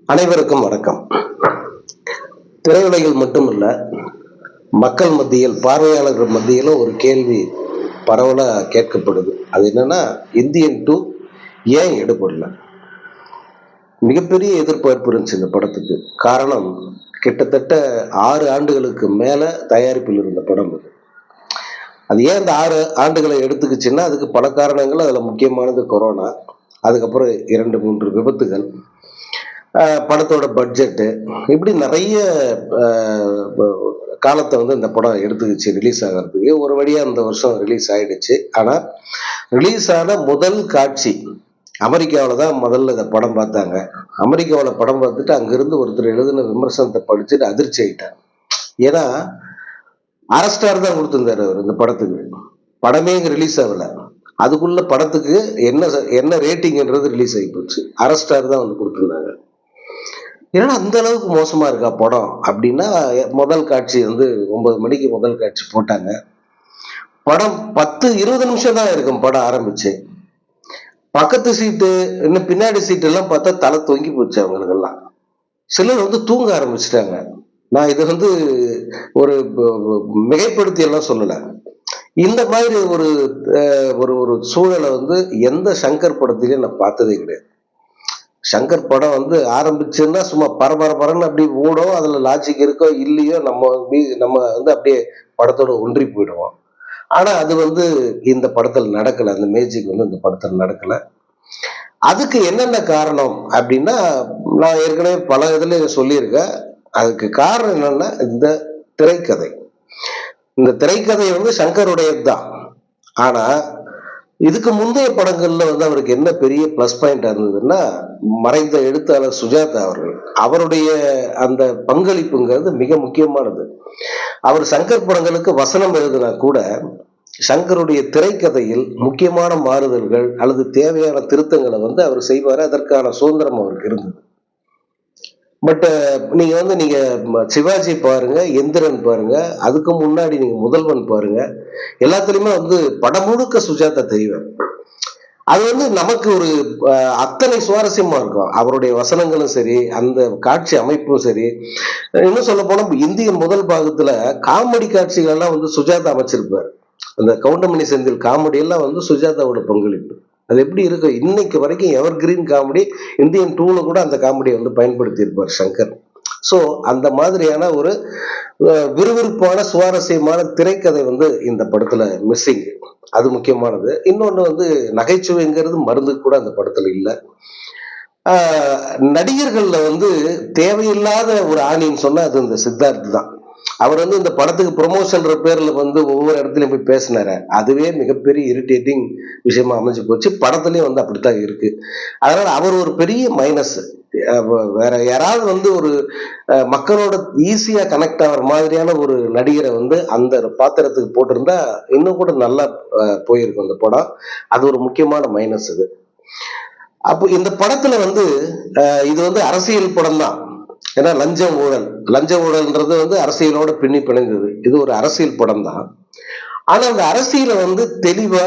அனைவருக்கும் வணக்கம். திரையுலகில் மட்டுமல்ல, மக்கள் மத்தியில், பார்வையாளர்கள் மத்தியிலும் ஒரு கேள்வி பரவலா கேட்கப்படுது. அது என்னன்னா, இந்தியன் 2 ஏன் எடுபடல? மிகப்பெரிய எதிர்பார்ப்பு இருந்துச்சு இந்த படத்துக்கு. காரணம், கிட்டத்தட்ட 6 ஆண்டுகளுக்கு மேல தயாரிப்பில் இருந்த படம் அது. அது ஏன் இந்த 6 ஆண்டுகளை எடுத்துக்கிச்சுன்னா, அதுக்கு பல காரணங்கள். அதுல முக்கியமானது கொரோனா, அதுக்கப்புறம் 2, 3 விபத்துகள், படத்தோட பட்ஜெட்டு, இப்படி நிறைய காலத்தை வந்து இந்த படம் எடுத்துக்கிச்சு ரிலீஸ் ஆகிறதுக்கு. ஒரு வழியா இந்த வருஷம் ரிலீஸ் ஆயிடுச்சு. ஆனா ரிலீஸ் ஆன முதல் காட்சி அமெரிக்காவில் தான் முதல்ல இந்த படம் பார்த்தாங்க. அமெரிக்காவில் படம் பார்த்துட்டு அங்கிருந்து ஒருத்தர் எழுதின விமர்சனத்தை படிச்சுட்டு அதிர்ச்சி ஆயிட்டார். ஏன்னா அரஸ்டார் தான் கொடுத்திருந்தாரு அவர் இந்த படத்துக்கு. படமே இங்க ரிலீஸ் ஆகல, அதுக்குள்ள படத்துக்கு என்ன என்ன ரேட்டிங்ன்றது ரிலீஸ் ஆகி போச்சு. அரஸ்டார் தான் வந்து கொடுத்திருந்தாங்க. ஏன்னா அந்த அளவுக்கு மோசமா இருக்கா படம் அப்படின்னா, முதல் காட்சி வந்து 9 மணிக்கு முதல் காட்சி போட்டாங்க. படம் 10-20 நிமிஷம் தான் இருக்கும் படம் ஆரம்பிச்சு. பக்கத்து சீட்டு, இன்னும் பின்னாடி சீட்டு எல்லாம் பார்த்தா தலை தொங்கி போச்சு அவங்களுக்கெல்லாம். சிலர் வந்து தூங்க ஆரம்பிச்சிட்டாங்க. நான் இதை வந்து ஒரு மிகைப்படுத்தி எல்லாம் சொல்லல. இந்த மாதிரி ஒரு ஒரு சூழலை வந்து எந்த சங்கர் படத்திலையும் நான் பார்த்ததே கிடையாது. சங்கர் படம் வந்து ஆரம்பிச்சுன்னா சும்மா பரபரன்னு அப்படி ஓடும். அதுல லாஜிக் இருக்கோ இல்லையோ நம்ம வந்து அப்படியே படத்தோட ஒன்றி போயிடுவோம். ஆனா அது வந்து இந்த படத்துல நடக்கல. அந்த மேஜிக் வந்து இந்த படத்துல நடக்கல. அதுக்கு என்னென்ன காரணம் அப்படின்னா, நான் ஏற்கனவே பல இதுல சொல்லியிருக்கேன். அதுக்கு காரணம் என்னன்னா, இந்த திரைக்கதை. இந்த திரைக்கதை வந்து சங்கருடையது தான். ஆனா இதுக்கு முந்தைய படங்கள்ல வந்து அவருக்கு என்ன பெரிய பிளஸ் பாயிண்ட் இருந்ததுன்னா, மறைந்த எழுத்தாளர் சுஜாதா அவர்கள், அவருடைய அந்த பங்களிப்புங்கிறது மிக முக்கியமானது. அவர் சங்கர் படங்களுக்கு வசனம் எழுதினா கூட, சங்கருடைய திரைக்கதையில் முக்கியமான மாறுதல்கள் அல்லது தேவையான திருத்தங்களை வந்து அவர் செய்வாரு. அதற்கான சுதந்திரம் அவருக்கு இருந்தது. பட் நீங்க வந்து நீங்க சிவாஜி பாருங்க, எந்திரன் பாருங்க, அதுக்கு முன்னாடி நீங்க முதல்வன் பாருங்க, எல்லாத்துலயுமே வந்து படம் முழுக்க சுஜாதா தெரிவார். அது வந்து நமக்கு ஒரு அத்தனை சுவாரஸ்யமா இருக்கும். அவருடைய வசனங்களும் சரி, அந்த காட்சி அமைப்பும் சரி. இன்னும் சொல்ல போனா இந்தியன் முதல் பாகத்துல காமெடி காட்சிகள் எல்லாம் வந்து சுஜாதா அமைச்சிருப்பார். அந்த கவுண்டமணி செந்தில் காமெடி எல்லாம் வந்து சுஜாதாவோட பங்களிப்பு. அது எப்படி இருக்கு இன்னைக்கு வரைக்கும் எவர் கிரீன் காமெடி. இந்தியன் 2ல கூட அந்த காமெடியை வந்து பயன்படுத்தி இருப்பார் சங்கர். சோ அந்த மாதிரியான ஒரு விறுவிறுப்பான சுவாரஸ்யமான திரைக்கதை வந்து இந்த படத்துல மிஸ்ஸிங். அது முக்கியமானது. இன்னொன்னு வந்து நகைச்சுவைங்கிறது மருந்து கூட அந்த படத்துல இல்ல. நடிகர்கள்ல வந்து தேவையில்லாத ஒரு ஆணின்னு சொன்னா அது இந்த சித்தார்த் தான். அவர் வந்து இந்த படத்துக்கு ப்ரொமோஷன் பேர்ல வந்து ஒவ்வொரு இடத்துலயும் போய் பேசினாரு. அதுவே மிகப்பெரிய இரிட்டேட்டிங் விஷயமா அமைஞ்சு போச்சு. படத்துலயும் வந்து அப்படித்தான் இருக்கு. அதனால அவர் ஒரு பெரிய மைனஸ். வேற யாராவது வந்து ஒரு மக்களோட ஈஸியா கனெக்ட் ஆகிற மாதிரியான ஒரு நடிகரை வந்து அந்த பாத்திரத்துக்கு போட்டிருந்தா இன்னும் கூட நல்லா போயிருக்கும் அந்த படம். அது ஒரு முக்கியமான மைனஸ் இது. அப்போ இந்த படத்துல வந்து இது வந்து அரசியல் படம் தான். ஏன்னா லஞ்ச ஊழல்ன்றது வந்து அரசியலோட பின்னி பிணைந்தது. இது ஒரு அரசியல் படம் தான். ஆனா அந்த அரசியலை வந்து தெளிவா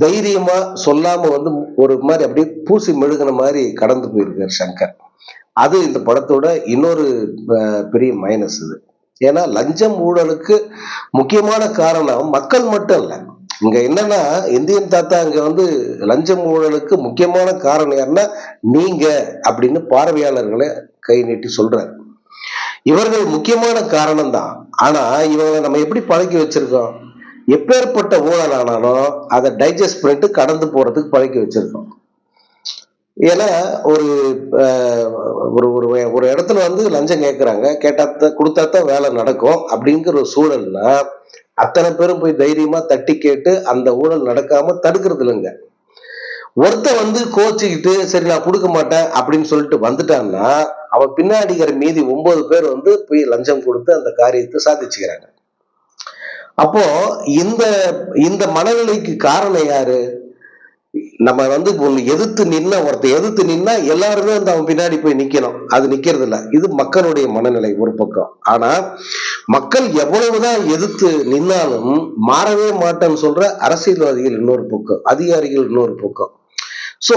தைரியமா சொல்லாம வந்து ஒரு மாதிரி அப்படியே பூசி மெழுகின மாதிரி கடந்து போயிருக்காரு சங்கர். அது இந்த படத்தோட இன்னொரு பெரிய மைனஸ் இது. ஏன்னா லஞ்சம் ஊழலுக்கு முக்கியமான காரணம் மக்கள் மட்டும் இல்ல. இங்க என்னன்னா, இந்தியன் தாத்தா இங்க வந்து லஞ்சம் ஊழலுக்கு முக்கியமான காரணம் யாருன்னா நீங்க அப்படின்னு பார்வையாளர்களை கை நீட்டி சொல்றாரு. இவர்கள் முக்கியமான காரணம் தான். ஆனா இவங்களை நம்ம எப்படி பழக்கி வச்சிருக்கோம்? எப்பேற்பட்ட ஊழல் ஆனாலும் அதை டைஜஸ்ட் பண்ணிட்டு கடந்து போறதுக்கு பழக்கி வச்சிருக்கோம். ஏன்னா ஒரு ஒரு ஒரு இடத்துல வந்து லஞ்சம் கேட்கறாங்க, கேட்டா கொடுத்தாத்தான் வேலை நடக்கும் அப்படிங்கிற ஒரு சூழல்னா அத்தனை பேரும் போய் தைரியமா தட்டி கேட்டு அந்த ஊழல் நடக்காம தடுக்கிறது இல்லைங்க. ஒருத்த வந்து கோச்சிக்கிட்டு சரி நான் கொடுக்க மாட்டேன் அப்படின்னு சொல்லிட்டு வந்துட்டான்னா அவன் பின்னாடிக்கிற மீதி 9 பேர் வந்து போய் லஞ்சம் கொடுத்து அந்த காரியத்தை சாதிச்சுக்கிறாங்க. அப்போ இந்த இந்த மனநிலைக்கு காரணம் யாரு? நம்ம வந்து ஒருத்த எதிர்த்து நின்னா எல்லாருமே வந்து அவன் பின்னாடி போய் நிக்கணும். அது நிக்கிறது இல்ல. இது மக்களுடைய மனநிலை ஒரு பக்கம். ஆனா மக்கள் எவ்வளவுதான் எதிர்த்து நின்னாலும் மாறவே மாட்டேன்னு சொல்ற அரசியல்வாதிகள் இன்னொரு பக்கம், அதிகாரிகள் இன்னொரு பக்கம். சோ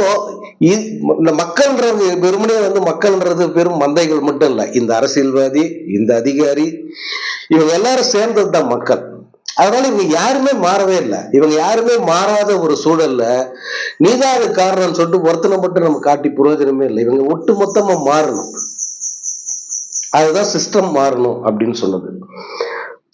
இந்த மக்கள்ன்றது வெறுமனே மக்கள்ன்றது பெரும் மந்தைகள் மட்டும் இல்ல, இந்த அரசியல்வாதி, இந்த அதிகாரி, இவங்க எல்லாரும் சேர்ந்தது தான் மக்கள். அதனால இவங்க யாருமே மாறவே இல்லை. இவங்க யாருமே மாறாத ஒரு சூழல்ல நீதான் அது காரணம் சொல்லிட்டு ஒருத்தனை மட்டும் நம்ம காட்டி பிரயோஜனமே இல்லை. இவங்க ஒட்டு மொத்தமா மாறணும். அதுதான் சிஸ்டம் மாறணும் அப்படின்னு சொன்னது.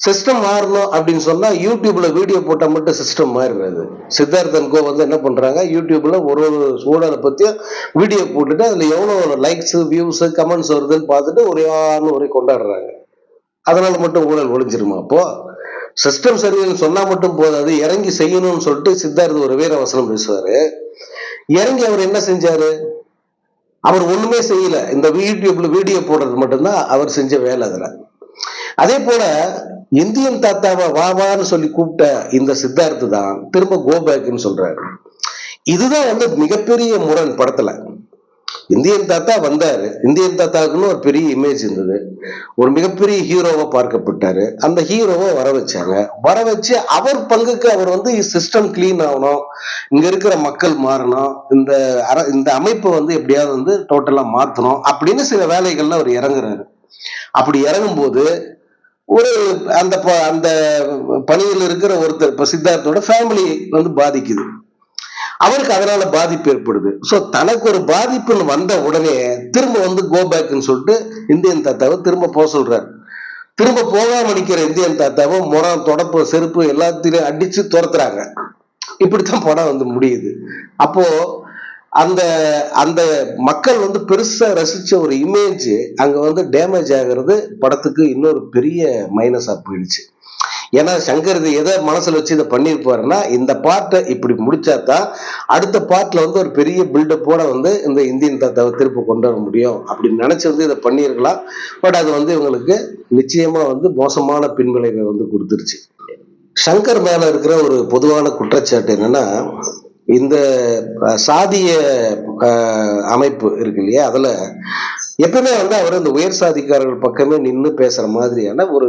சிஸ்டம் மாறணும் அப்படின்னு சொன்னா யூடியூப்ல வீடியோ போட்டா மட்டும் சிஸ்டம் மாறிடுறது. சித்தார்த்தன் கோ என்ன பண்றாங்க, யூடியூப்ல ஒரு ஒரு சூழலை பத்தியும் வீடியோ போட்டுட்டு அதுல எவ்வளவு லைக்ஸ், வியூஸ், கமெண்ட்ஸ் வருதுன்னு பார்த்துட்டு ஒரே கொண்டாடுறாங்க. அதனால மட்டும் ஊழல் ஒழிஞ்சிருமா? அப்போ சிஸ்டம் சரின்னு சொன்னா மட்டும் போதாது, இறங்கி செய்யணும்னு சொல்லிட்டு சித்தார்த்த ஒரு வீரவசனம் பேசுவாரு. இறங்கி அவர் என்ன செஞ்சாரு? அவர் ஒண்ணுமே செய்யல. இந்த யூடியூப்ல வீடியோ போடுறது மட்டும்தான் அவர் செஞ்ச வேலை. அதுல அதே போல இந்தியன் தாத்தாவை வாவான்னு சொல்லி கூப்பிட்ட இந்த சித்தார்த்து தான் திரும்ப கோபேக்னு சொல்றாரு. இதுதான் மிகப்பெரிய முரண் படத்துல. இந்தியன் தாத்தா வந்தாரு, இந்தியன் தாத்தாவுக்குன்னு ஒரு பெரிய இமேஜ் இருந்தது, ஒரு மிகப்பெரிய ஹீரோவா பார்க்கப்பட்டாரு. அந்த ஹீரோவை வர வச்சாங்க. வர வச்சு அவர் பங்குக்கு அவர் சிஸ்டம் கிளீன் ஆகணும், இங்க இருக்கிற மக்கள் மாறணும், இந்த அமைப்பை எப்படியாவது டோட்டலா மாத்தணும் அப்படின்னு சில வேலைகள்ல அவர் இறங்குறாரு. அப்படி இறங்கும் போது ஒரு அந்த அந்த பணியில் இருக்கிற ஒருத்தர், இப்ப சித்தார்த்தோட ஃபேமிலி பாதிக்குது. அவருக்கு அதனால பாதிப்பு ஏற்படுது. சோ தனக்கு ஒரு பாதிப்புன்னு வந்த உடனே திரும்ப கோபேக்னு சொல்லிட்டு இந்தியன் தாத்தாவை திரும்ப போக சொல்றாரு. திரும்ப போகாம நிக்கிற இந்தியன் தாத்தாவை முறம், தொடப்பு, செருப்பு எல்லாத்திலையும் அடிச்சு துரத்துறாங்க. இப்படித்தான் படம் முடியுது. அப்போ அந்த அந்த மக்கள் பெருசா ரசிச்ச ஒரு இமேஜ் அங்க டேமேஜ் ஆகிறது படத்துக்கு இன்னொரு பெரிய மைனஸா போயிடுச்சு. ஏன்னா சங்கர் எதை மனசுல வச்சு இதை பண்ணிருப்பாருன்னா, இந்த பாட்டை இப்படி முடிச்சாதான் அடுத்த பாட்டுல ஒரு பெரிய பில்டப்போட இந்த இந்தியன் தாத்தாவை திருப்பி கொண்டு வர முடியும் அப்படின்னு நினைச்சு இதை பண்ணிருக்கலாம். பட் அது இவங்களுக்கு நிச்சயமா மோசமான பின்விளைவை கொடுத்துருச்சு. சங்கர் மேல இருக்கிற ஒரு பொதுவான குற்றச்சாட்டு என்னன்னா, இந்த சாதிய அமைப்பு இருக்கு இல்லையா, அதுல எப்பவுமே அவர் இந்த உயர் சாதிக்காரர்கள் பக்கமே நின்று பேசுற மாதிரியான ஒரு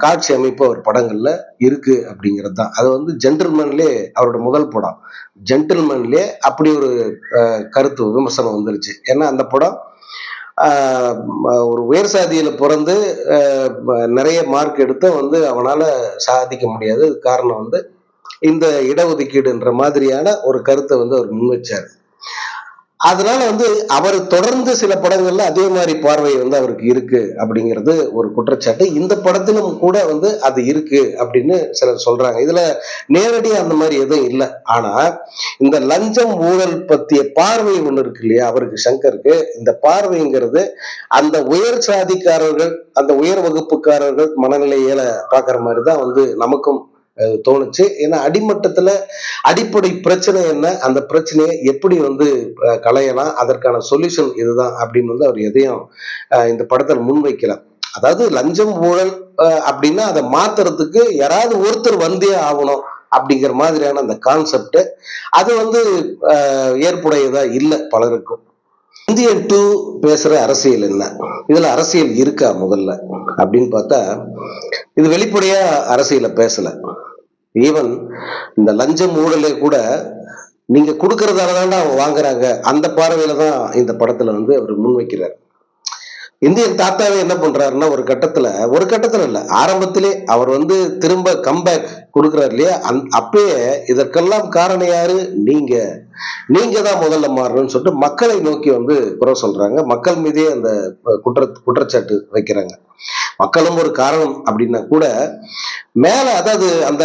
காட்சி அமைப்பு அவர் படங்கள்ல இருக்கு அப்படிங்கிறது தான். அது ஜென்டில்மேன்லயே அவரோட முதல் படம் ஜென்டில்மேன்லயே அப்படி ஒரு கருத்து விமர்சனம் வந்துருச்சு. ஏன்னா அந்த படம் ஒரு உயர் சாதியில பிறந்து நிறைய மார்க் எடுத்து அவனால சாதிக்க முடியாது. காரணம் இந்த இடஒதுக்கீடுன்ற மாதிரியான ஒரு கருத்தை அவர் முன்வச்சார். அதனால அவர் தொடர்ந்து சில படங்கள்ல அதே மாதிரி பார்வை அவருக்கு இருக்கு அப்படிங்கிறது ஒரு குற்றச்சாட்டு. இந்த படத்திலும் கூட அது இருக்கு அப்படின்னு சிலர் சொல்றாங்க. இதுல நேரடியா அந்த மாதிரி எதுவும் இல்லை. ஆனா இந்த லஞ்சம் ஊழல் பத்திய பார்வை ஒண்ணு இருக்கு இல்லையா அவருக்கு, சங்கருக்கு, இந்த பார்வைங்கிறது அந்த உயர் சாதிக்காரர்கள், அந்த உயர் வகுப்புக்காரர்கள் மனநிலையில பாக்குற மாதிரிதான் நமக்கும் தோணுச்சு. ஏன்னா அடிமட்டத்துல அடிப்படை பிரச்சனை என்ன, அந்த பிரச்சனையை எப்படி களையலாம், அதற்கான சொல்யூஷன் இதுதான் அப்படின்னு அவர் எதையும் இந்த படத்தில் முன்வைக்கல. அதாவது லஞ்சம் ஊழல் அப்படின்னா அதை மாத்துறதுக்கு யாராவது ஒருத்தர் வந்தே ஆகணும் அப்படிங்கிற மாதிரியான அந்த கான்செப்ட் அது ஏற்புடையதா இல்லை பலருக்கும். இந்தியன் 2 பேசுற அரசியல் என்ன, இதுல அரசியல் இருக்கா முதல்ல அப்படின்னு பார்த்தா, இது வெளிப்படையா அரசியல பேசல. ஈவன் இந்த லஞ்சம் ஊழலே கூட நீங்க கொடுக்கறதாலதான் அவங்க வாங்குறாங்க, அந்த பார்வையில தான் இந்த படத்துல அவர் முன்வைக்கிறார். இந்தியன் தாத்தாவே என்ன பண்றாருன்னா, ஒரு கட்டத்துல இல்ல, ஆரம்பத்திலே அவர் திரும்ப கம்பேக் கொடுக்கிறார் இல்லையா, அப்பயே இதற்கெல்லாம் காரணம் யாரு, நீங்க தான் முதல்ல மாறணும்னு சொல்லிட்டு மக்களை நோக்கி குறை சொல்றாங்க. மக்கள் மீதே அந்த குற்றச்சாட்டு வைக்கிறாங்க. மக்களும் ஒரு காரணம் அப்படின்னா கூட மேல, அதாவது அந்த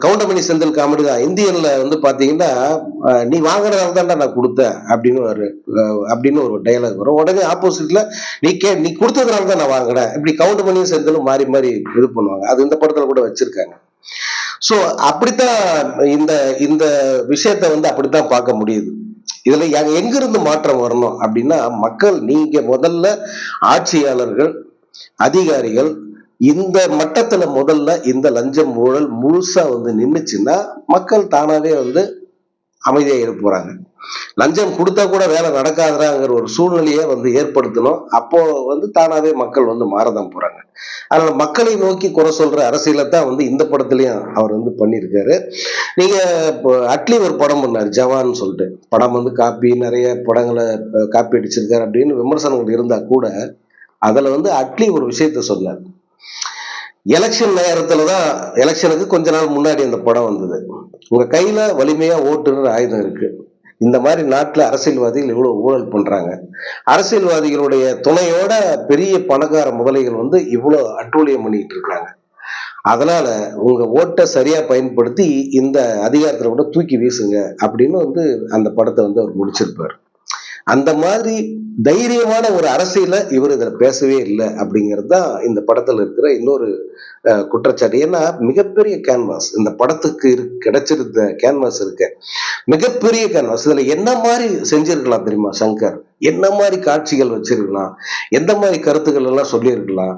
கவுண்டமணி செந்தில் காமெடி தான். இந்தியன்ல பாத்தீங்கன்னா, நீ வாங்குறதால தான்டா நான் கொடுத்தேன் அப்படின்னு ஒரு டைலாக் வரும். உடனே ஆப்போசிட்ல நீ கொடுத்ததுனால தான் நான் வாங்கினேன், இப்படி கவுண்டமணியும் செந்திலும் மாறி மாறி இது பண்ணுவாங்க. அது இந்த படத்துல கூட வச்சிருக்காங்க. சோ அப்படித்தான் இந்த இந்த விஷயத்த அப்படித்தான் பார்க்க முடியுது. இதுல எங்கிருந்து மாற்றம் வரணும் அப்படின்னா, மக்கள், நீங்க முதல்ல ஆட்சியாளர்கள், அதிகாரிகள் இந்த மட்டத்துல முதல்ல இந்த லஞ்சம் ஊழல் முழுசா நின்னுச்சுன்னா மக்கள் தானாவே அமைதியா இருக்க போறாங்க. லஞ்சம் கொடுத்தா கூட வேலை நடக்காதுங்கிற ஒரு சூழ்நிலையை ஏற்படுத்தணும். அப்போ தானாவே மக்கள் மாறதான் போறாங்க. அதனால மக்களை நோக்கி குறை சொல்ற அரசியலை தான் இந்த படத்துலயும் அவர் பண்ணியிருக்காரு. நீங்க அட்லி ஒரு படம் பண்ணாரு, ஜவான் சொல்லிட்டு. படம் காப்பி, நிறைய படங்களை காப்பி அடிச்சிருக்காரு அப்படின்னு விமர்சனங்கள் இருந்தா கூட அதுல அட்லி ஒரு விஷயத்த சொன்னார். எலெக்ஷன் நேரத்துலதான், எலெக்ஷனுக்கு கொஞ்ச நாள் முன்னாடி அந்த படம் வந்தது. உங்க கையில வலிமையா ஓட்டுற ஆயுதம் இருக்கு. இந்த மாதிரி நாட்டுல அரசியல்வாதிகள் இவ்வளவு ஊழல் பண்றாங்க. அரசியல்வாதிகளுடைய துணையோட பெரிய பணக்கார முதலைகள் இவ்வளவு அட்டூழியம் பண்ணிட்டு இருக்காங்க. அதனால உங்க ஓட்டை சரியா பயன்படுத்தி இந்த அதிகாரத்துல கூட தூக்கி வீசுங்க அப்படின்னு அந்த படத்தை அவர் முடிச்சிருப்பாரு. அந்த மாதிரி தைரியமான ஒரு அரசியல இவர் இதுல பேசவே இல்லை அப்படிங்கிறது தான் இந்த படத்துல இருக்கிற இன்னொரு குற்றச்சாட்டு. ஏன்னா மிகப்பெரிய கேன்வாஸ் இந்த படத்துக்கு கிடைச்சிருந்த கேன்வாஸ் இருக்கு, மிகப்பெரிய கேன்வாஸ். இதுல என்ன மாதிரி செஞ்சிருக்கலாம் தெரியுமா சங்கர்? என்ன மாதிரி காட்சிகள் வச்சிருக்கலாம், எந்த மாதிரி கருத்துக்கள் எல்லாம் சொல்லியிருக்கலாம்.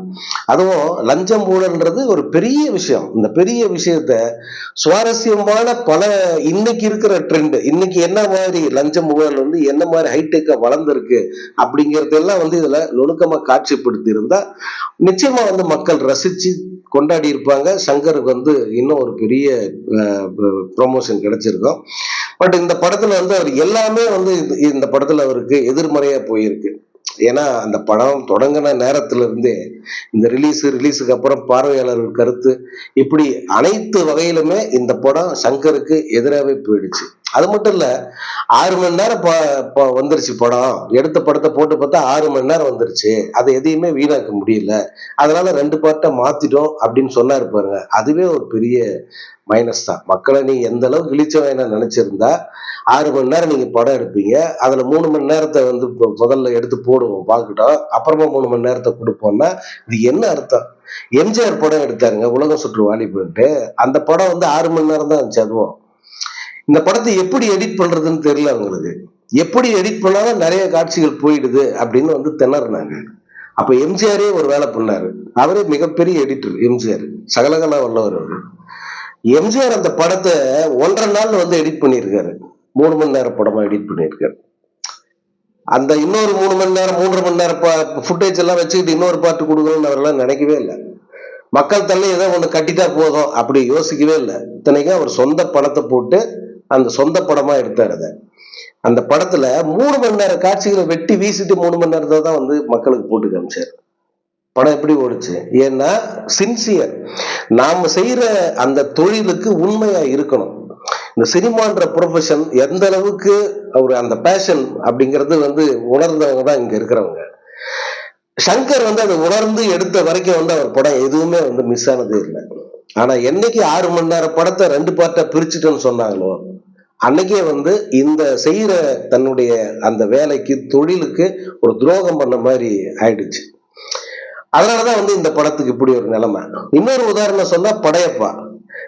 அதுவும் லஞ்சம் ஊழல்ன்றது ஒரு பெரிய விஷயம். இந்த பெரிய விஷயத்த சுவாரஸ்யமான பல இன்னைக்கு இருக்கிற ட்ரெண்ட், இன்னைக்கு என்ன மாதிரி லஞ்சம் ஊழல் என்ன மாதிரி ஹைடெக்கா வளர்ந்துருக்கு அப்படிங்கறதெல்லாம் இதுல நுணுக்கமா காட்சிப்படுத்தி இருந்தா நிச்சயமா மக்கள் ரசிச்சு கொண்டாடி இருப்பாங்க. சங்கருக்கு இன்னும் ஒரு பெரிய ப்ரொமோஷன் கிடைச்சிருக்கும். பட் இந்த படத்துல அவர் எல்லாமே இந்த படத்துல அவருக்கு எதிர்மறையா போயிருக்கு. ஏன்னா அந்த படம் தொடங்கின நேரத்துல இருந்தே இந்த ரிலீஸுக்கு அப்புறம் பார்வையாளர்கள் கருத்து இப்படி அனைத்து வகையிலுமே இந்த படம் சங்கருக்கு எதிராகவே போயிடுச்சு. அது மட்டும் இல்ல, 6 மணி நேரம் வந்துருச்சு படம். எடுத்த படத்தை போட்டு பார்த்தா 6 மணி நேரம் வந்துருச்சு. அதை எதையுமே வீணாக்க முடியல, அதனால 2 பார்ட்டை மாத்திட்டோம் அப்படின்னு சொன்னாரு பாருங்க. அதுவே ஒரு பெரிய மைனஸ் தான். மக்களை நீ எந்த அளவுக்கு இழிச்சவன நினைச்சிருந்தா 6 மணி நேரம் நீங்க படம் எடுப்பீங்க, அதுல 3 மணி நேரத்தை முதல்ல எடுத்து போடுவோம் பார்க்கட்டும், அப்புறமா 3 மணி நேரத்தை கொடுப்போம்னா இது என்ன அர்த்தம்? எம்ஜிஆர் படம் எடுத்தாருங்க, உலகம் சுற்று வாலிபன்ட்டு. அந்த படம் 6 மணி நேரம் தான் இருந்துச்சு. அதுவும் இந்த படத்தை எப்படி எடிட் பண்றதுன்னு தெரியல அவங்களுக்கு. எப்படி எடிட் பண்ணாலும் நிறைய காட்சிகள் போயிடுது அப்படின்னு திணறினாங்க. அப்ப எம்ஜிஆரே ஒரு வேலை பண்ணாரு. அவரே மிகப்பெரிய எடிட்டர் எம்ஜிஆர், சகலகலா வல்லவர் அவரு. எம்ஜிஆர் அந்த படத்தை 1.5 நாள்ல எடிட் பண்ணியிருக்காரு. 3 மணி நேரம் படமா எடிட் பண்ணியிருக்காரு. அந்த இன்னொரு 3 மணி நேரம் 3.5 மணி நேரம் ஃபுட்டேஜ் எல்லாம் வச்சுக்கிட்டு இன்னொரு பாட்டு கொடுக்கணும்னு அவரெல்லாம் நினைக்கவே இல்லை. மக்கள் தள்ளி ஏதோ ஒண்ணு கட்டிட்டா போதும் அப்படி யோசிக்கவே இல்லை. இத்தனைக்கும் அவர் சொந்த படத்தை போட்டு அந்த சொந்த படமா எடுத்தாரு. அதை அந்த படத்துல 3 மணி நேரம் காட்சிகளை வெட்டி வீசிட்டு 3 மணி நேரத்தை தான் மக்களுக்கு போட்டு காமிச்சாரு. படம் எப்படி ஓடுச்சு? ஏன்னா சின்சியர். நாம செய்யற அந்த தொழிலுக்கு உண்மையா இருக்கணும். இந்த சினிமான்ற ப்ரொஃபஷன் எந்த அளவுக்கு அவர் அந்த பேஷன் அப்படிங்கிறது உணர்ந்தவங்க தான் இங்க இருக்கிறவங்க. சங்கர் அதை உணர்ந்து எடுத்த வரைக்கும் அவர் படம் எதுவுமே மிஸ் ஆனதே இல்லை. ஆனா என்னைக்கு 6 மணி நேரம் படத்தை 2 பார்ட்டா பிரிச்சுட்டோன்னு சொன்னாங்களோ அன்னைக்கே இந்த செய்யற தன்னுடைய அந்த வேலைக்கு தொழிலுக்கு ஒரு துரோகம் பண்ண மாதிரி ஆயிடுச்சு. அதனாலதான் இந்த படத்துக்கு இப்படி ஒரு நிலைமை. இன்னொரு உதாரணம் சொன்னா படையப்பா.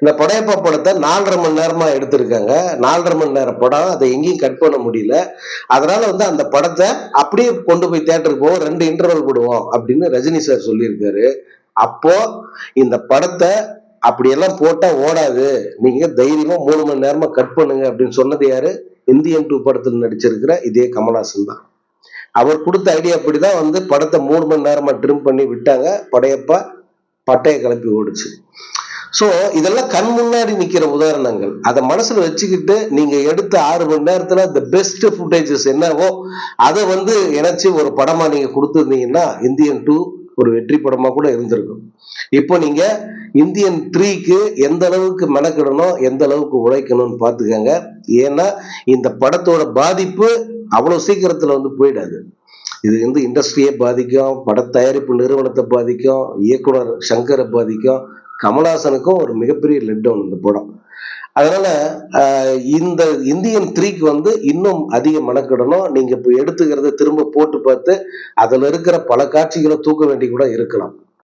இந்த படையப்பா படத்தை 4.5 மணி நேரமா எடுத்திருக்காங்க. 4.5 மணி நேரம் படம், அதை எங்கேயும் கட் பண்ண முடியல. அதனால அந்த படத்தை அப்படியே கொண்டு போய் தியேட்டருக்கு போவோம், 2 இன்டர்வல் போடுவோம் அப்படின்னு ரஜினி சார் சொல்லியிருக்காரு. அப்போ இந்த படத்தை அப்படியெல்லாம் போட்டா ஓடாது, நீங்க தைரியமா 3 மணி நேரமா கட் பண்ணுங்க அப்படின்னு சொன்னது யாரு? இந்தியன் 2 படத்தில் நடிச்சிருக்கிற இதே கமல்ஹாசன் தான். அவர் கொடுத்த ஐடியா அப்படிதான் படத்தை 3 மணி நேரமா ட்ரிம் பண்ணி விட்டாங்க. படையப்பா பட்டையை கிளப்பி ஓடுச்சு. சோ இதெல்லாம் கண் முன்னாடி நிக்கிற உதாரணங்கள். அதை மனசுல வச்சுக்கிட்டு நீங்க எடுத்த 6 மணி நேரத்துல தி பெஸ்ட் ஃபுட்டேஜஸ் என்னவோ அதை இணைச்சு ஒரு படமா நீங்க கொடுத்துருந்தீங்கன்னா இந்தியன் 2 ஒரு வெற்றி படமா கூட இருந்திருக்கும். இப்போ நீங்க இந்தியன் 3க்கு எந்த அளவுக்கு மெனக்கிடணும், எந்த அளவுக்கு உழைக்கணும்னு பாத்துக்கங்க. ஏன்னா இந்த படத்தோட பாதிப்பு அவ்வளவு சீக்கிரத்துல போயிடாது. இது இண்டஸ்ட்ரியை பாதிக்கும், பட தயாரிப்பு நிறுவனத்தை பாதிக்கும், இயக்குனர் சங்கரை பாதிக்கும், கமல்ஹாசனுக்கும் ஒரு மிகப்பெரிய லெட் டவுன் இந்த படம். அதனால இந்த இந்தியன் 3க்கு இன்னும் அதிக மெனக்கிடணும். நீங்க இப்போ எடுத்துக்கிறத திரும்ப போட்டு பார்த்து அதுல இருக்கிற பல காட்சிகளை தூக்க வேண்டி கூட இருக்கலாம்.